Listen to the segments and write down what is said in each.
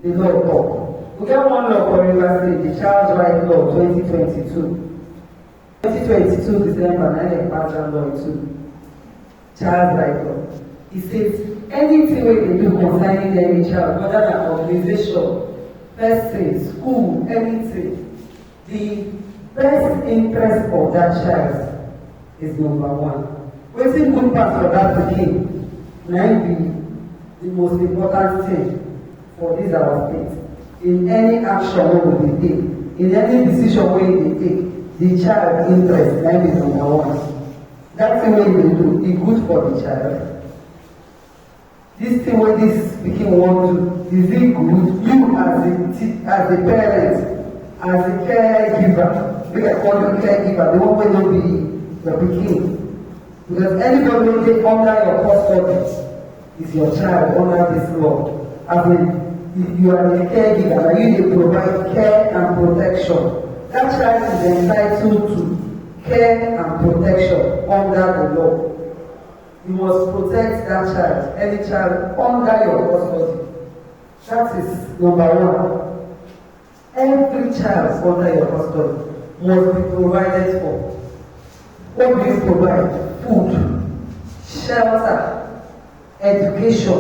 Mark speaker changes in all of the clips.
Speaker 1: the law talk. We get one law for River State, the Child's Right Law 2022. 2022 December, 9 pass that law into Child's Right Law. It says anything wey they do concerning any child, whether an organization, person, school, anything, the best interest of that child is number one. Wetin good pass for that pikin na be the most important thing for this our state. In any action wey we dey take, in any decision wey we dey take, the child interest na be number one. That thing wey you dey do e good for the child. This thing wey this pikin wan do, is it good? You as a parent, as a caregiver, make I call you caregiver, the one wey no be your pikin. Because anybody wey dey under your custody is your child under this law. As if you are a caregiver, na you dey provide care and protection. That child is entitled to care and protection under the law. You must protect that child, any child under your custody. That is number one. Every child under your custody must be provided for. What do you provide? Food, shelter, education.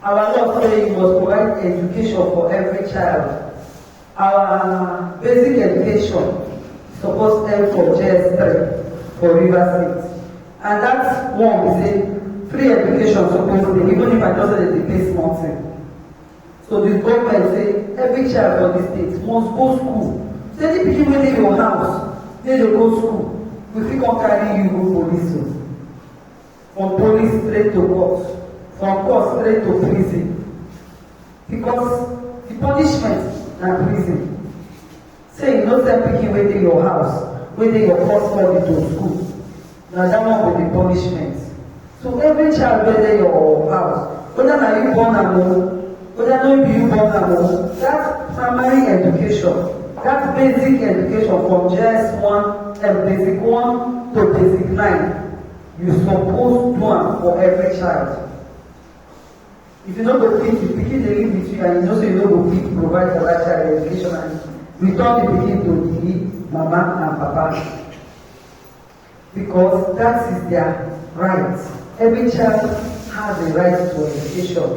Speaker 1: Our law says you must provide education for every child. Our basic education is supposed to end for JS3 for River State. And that's one we say free education supposed to be, even if I don't say they pay small thing. So the government say every child of the state must go school. Say the people wey dey your house, they go school. We fit come carry you go police o. From police straight to court, from court straight to prison. Because the punishment na prison. Say you no send pikin wey dey your house, wey dey your custody to school. Na that one go be punishment. So every child wey dey your house, whether na you born am o, whether no be you born am o, that primary education, that basic education from JS1 and basic 1 to basic 9, you suppose do am for every child. If you no go fit, the pikin dey live with you and you know say you no go fit provide for that child education and return the pikin to the mama and papa. Because that is their right. Every child has a right to education.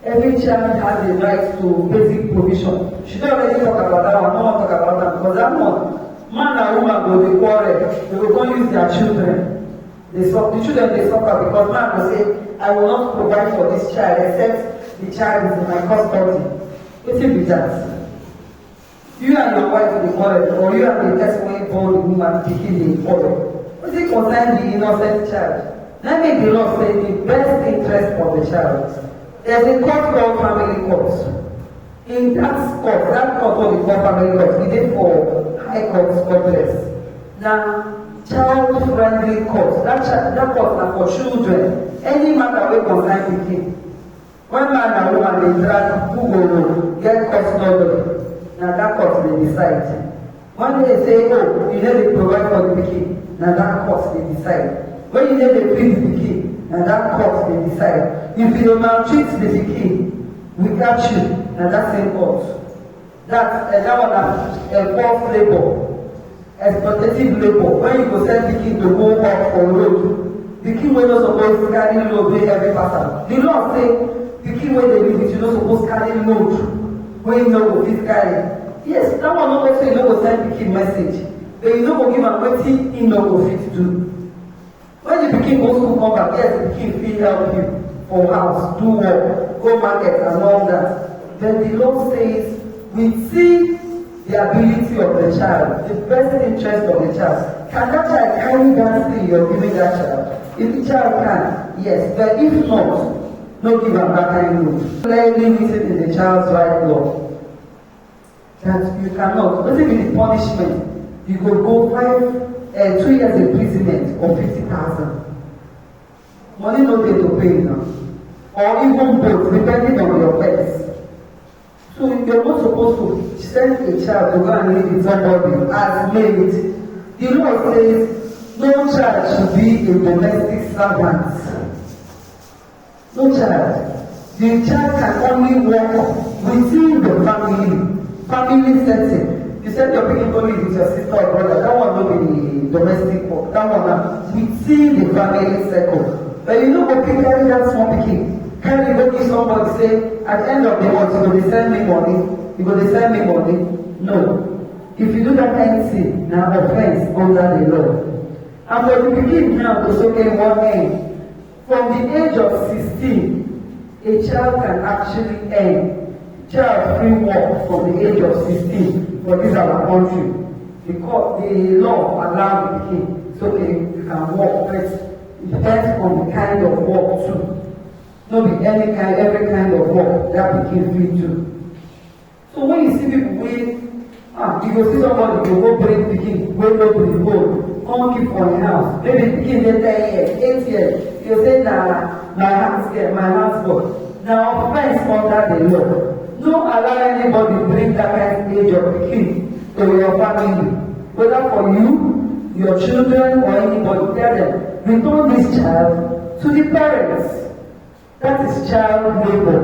Speaker 1: Every child has a right to basic provision. She don't already talk about that one, no one talk about that because that one, man and woman go dey quarrel, they will go use their children. The children dey suffer because man go say, I will not provide for this child except the child is in my custody. Wetin be that? You and your wife dey quarrel, or you and the person wey born the woman pikin dey quarrel. Wetin concern the innocent child? Let me the law say the best interest of the child. There is a court called family court. In that court what we call family court, we dey for high court complex. Na child-friendly court. That court na for children. Any matter wey concern pikin. When man and woman dey drag who go get custody, na that court dey decide. When they say, oh, you no dey provide for the pikin, na that court dey decide. When you no dey feed the pikin, na that court dey decide. If you maltreat the pikin, we catch you, na that same court. That one na forced labor, exploitative labor. When you go send pikin to go work for road, pikin wey no suppose carry load wey every person. The law say pikin wey dey live with you no suppose carry load wey you no go fit carry. Yes, that one no go say you no go send pikin message, but you no go give am wetin he no go fit do. When the pikin go school come back, yes, the pikin fit help you for house, do work, go market and all that. Then the law says we see the ability of the child, the best interest of the child. Can that child carry that thing you're giving that child? If the child can, yes, but if not, no give am that kind of load. Clearly written in the Child's Right Law that you cannot. What if the punishment? You could go 2 years imprisonment or 50,000. Money no dey to pay now, or even both, depending on your pets. So you're not supposed to send a child to go and live with somebody as maid. The law says no child should be a domestic servant. No child. The child can only work within the family setting. You said your picking only with your sister or brother. That one will be the domestic work. That one within the family circle. But you know what people carry that small picking. Can you go give somebody say at the end of the month you go to send me money? You go to send me money? No. If you do that anything, now offense under the law. And for the beginning now to say one end. From the age of 16, a child can actually earn child-free work from the age of 16 for this our country. Because the law allows the kid, it's okay, you can work, but it depends on the kind of work too. Not be every kind of work that the kid free to. So when you see people you go see somebody, you go break the kid, go to the boat, come keep for the house. Maybe the kid is 10 years, 8 years, you say, my house work. Now offense under the law. Don't allow anybody to bring that kind of age of the kid to your family. Whether for you, your children, or anybody, tell them, return this child to the parents. That is child labor.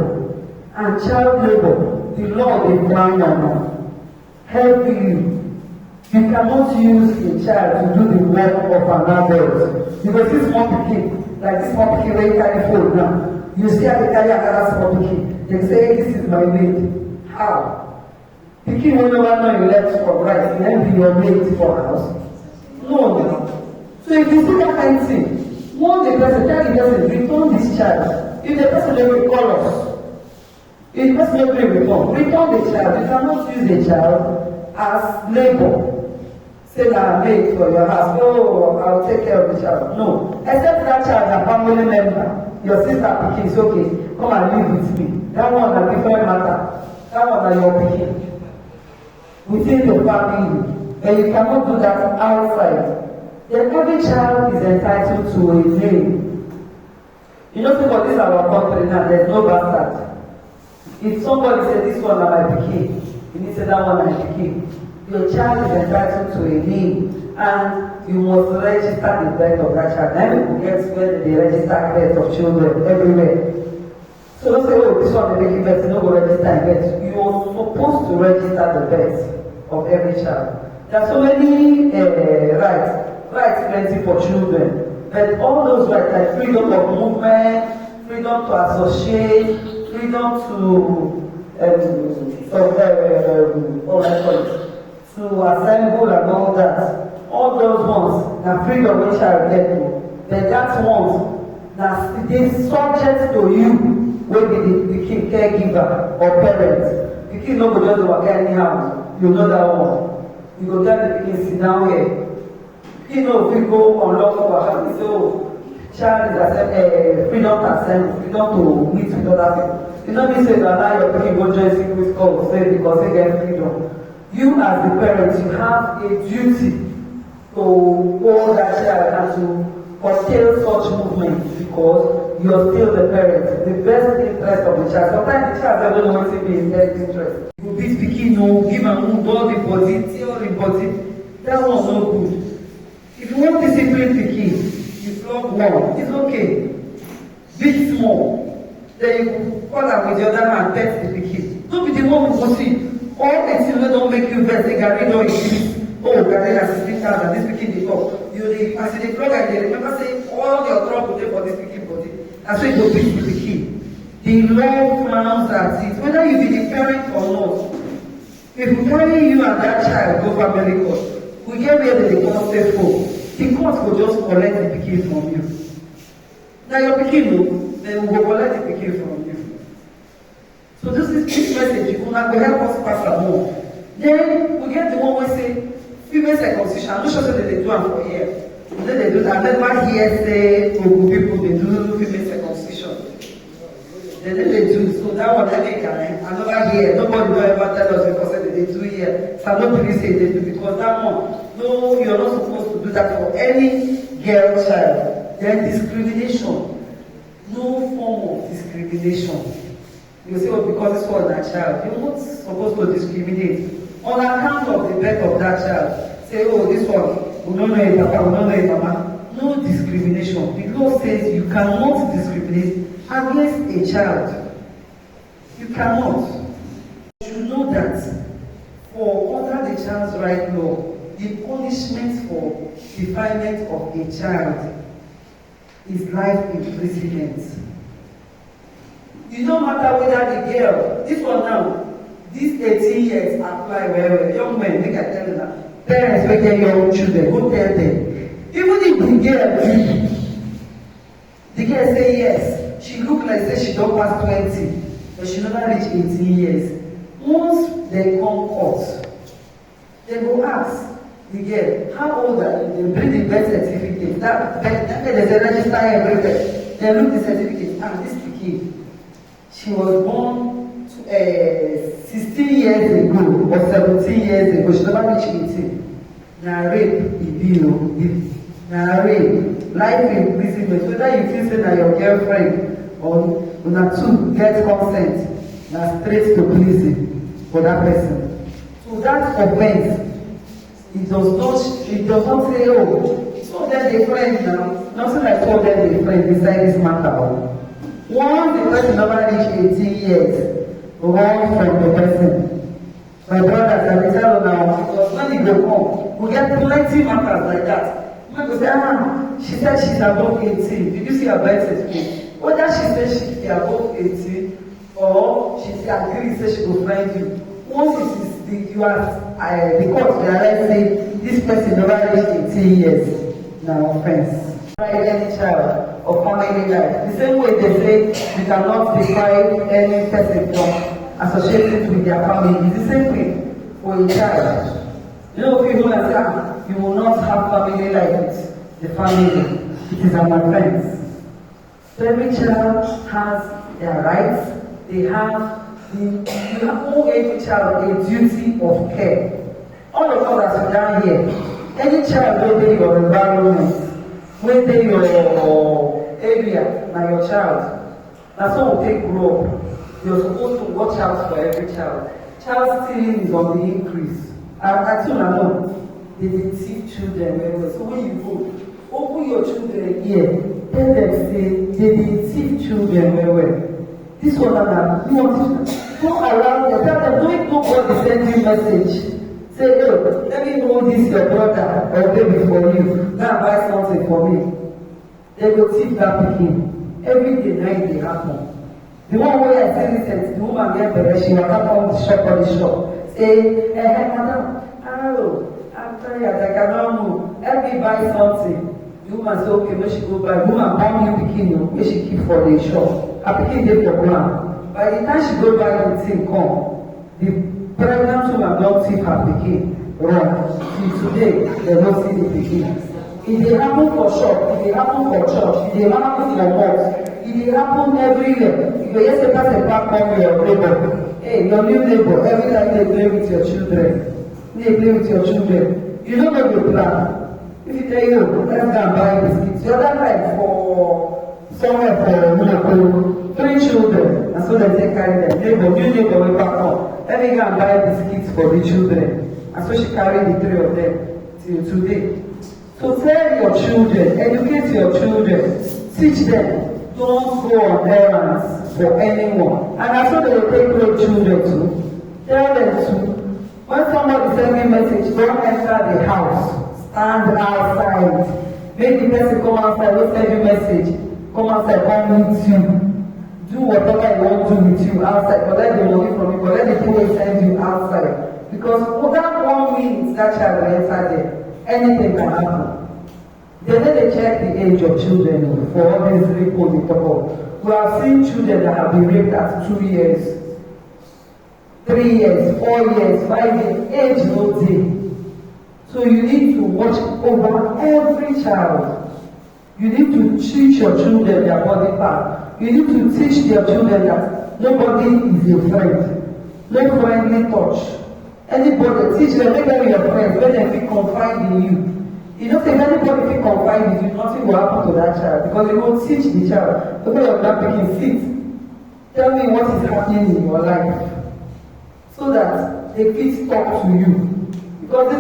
Speaker 1: And child labor, the law is frowned on. Heavily. You cannot use a child to do the work of an adult. Because this small kid, like this small kid where you carry phone now, you see how they carry another small kid. They say, this is my mate. How? The kid will never know you left for right, and then be your mate for house. No. So if you see that kind of thing, tell the person, return this child. If the person will call us, if the person will return the child. You cannot use the child as labor. Say that I'm made for your house. Oh, I'll take care of the child. No. Except that child is a family member. Your sister picking is okay. Come and live with me. That one is a different matter. That one is your picking. Within the family. And you cannot do that outside. Then every child is entitled to a name. You know, for this our country now, there's no bastard. If somebody says this one is my picking, you need to say that one is my picking. Your child is entitled to a name, and you must register the birth of that child. Then you get where they register birth of children everywhere. So don't say, oh, this one is making birth, you don't go register birth. You are supposed to register the birth of every child. There are so many rights plenty for children, but all those rights like freedom of movement, freedom to associate, freedom to assemble and all that. All those ones, the freedom which I get to. But that ones, that they subject to you, will be the caregiver or parents. The kid no go just work anyhow. You know that one. You go tell the kid sit down here. You know if you go on lawful work, you say, oh, child is freedom to assemble, freedom to meet with other people. You know me say that now your kid go join secret school, say because they get freedom. You as the parents, you have a duty to hold that child and to curtail such movements because you are still the parent. The best interest of the child. Sometimes the child doesn't want to be in their interest. You be speaking, no, give and move, all the body, tell the body. That one's no good. If you want discipline the kid, you flog one, it's okay. Beat small. Then you call her with the other hand, pet the kid. Don't be the one who go see. All the things that don't make you vex, they carry no increase. Oh, carry a 16,000, this pikin dey talk. You as you dey plug and dey remember say all your trouble dey for this pikin body. That's why you go beat the pikin. The law frowns at it, whether you be the parent or not. If we carry you and that child go family court, we get where they call safe home. The court will just collect the pikin from you. Now your pikin no, then we will collect the pikin from you. So this message, you can help us pass along. Then we get the one we say, female circumcision. I'm not sure that they do it for here. Then they do that. I never hear say, people they do female circumcision. Then they do. So that one I think I never hear. Nobody will ever tell us because they do here. So nobody say they do because that one. No, you're not supposed to do that for any girl child. Then discrimination. No form of discrimination. You say, oh, because this was that child. You're not supposed to discriminate. On account of the birth of that child. Say, oh, this one, we don't know it, Papa, we don't know it, Mama. No discrimination. The law says you cannot discriminate against a child. You cannot. You should know that for under the child's right law, the punishment for defilement of a child is life imprisonment. You no matter whether the girl, this one now, these 18 years apply well. Young men, make I tell you now, parents wey get young children, go tell them. Even if the girl agree, the girl say yes, she look like say she don pass 20, but she never reach 18 years. Once they come court, they go ask the girl, how old are you? They bring the birth certificate. That there's a register everywhere. They look the certificate, and this pikin, she was born 16 years ago or 17 years ago. She never reached 18. Na rape e be o. Na rape, life imprisonment. Whether you feel say na your girlfriend or una two get consent, na straight to prison for that person. So that offense, it does not say, oh, so then they friend now. Nothing like told them they friend beside this matter. Once the person never reach 18 years, run from the person. My brothers, I will tell you now, because when you go home, we get plenty matters like that. You go say, she said she's above 18. Did you see her birth certificate? Whether she says she's above 18 or she agrees, say she will friend you. Once it is the court realize say this person never reached 18 years, now offense. Any child or family life. The same way they say you cannot deprive any person from associating with their family. It's the same way for a child. You know, people say you will not have family life with the family. It is an offense. So every child has their rights. You owe every child a duty of care. All of us as we down here, any child will be your environment, will be your area, like your child. That's how we take grow up. You're supposed to watch out for every child. Child stealing is on the increase. I too know they deceive children very well. So when you go, open your children here, tell them say they deceive children very well. This one and you want to go around them, tell them, don't nobody send you message. Say, hey, let me hold this your brother or baby for you. Now buy something for me. They go teach that pikin. Every day night they happen. The one where I say this, the woman get the she will come on the shop. Say, hey, madam, hello, I'm tired, I cannot move. Help me buy something. The woman say, okay, when she go buy, the woman buy you pikin, where she keep for the shop. Her pikin dey for ground. By the time she go buy the thing come, the pregnant woman don thief her pikin run. Till today, dem no see the pikin. It dey happen for shop, it dey happen for church, it dey happen for mosque, it dey happen everywhere. You go hear say person pack come your neighbor. Hey, your new neighbor, every time they play with your children, you no know the plan. If you tell you, let's go and buy biscuits, the other time for somewhere for Miracle, 3 children, and so they take carry them. New neighbor will back home. Let me go and buy biscuits for the children. And so she carried the 3 of them till today. So tell your children, educate your children, teach them, don't go on errands for anyone. And that's what they will take your children to. Tell them to, when somebody send me a message, don't enter the house. Stand outside. Make the person come outside, don't send you a message. Come outside, come meet you. Do whatever you want to do with you outside. Collect the money from you, collect the people send you outside. Because without 1 minute, that child will enter there. Anything can happen. Then they check the age of children for all these reports they talk about. We have seen children that have been raped at 2 years, 3 years, 4 years, 5 years, age no day. So you need to watch over every child. You need to teach your children their body part. You need to teach your children that nobody is your friend. No friendly touch. Anybody, teach them, make them your friends, when they feel confide in you. You know, if anybody feel confide in you, nothing will happen to that child because you will teach the child. Okay, you're not picking sit. Tell me what is happening in your life so that they fit talk to you. Because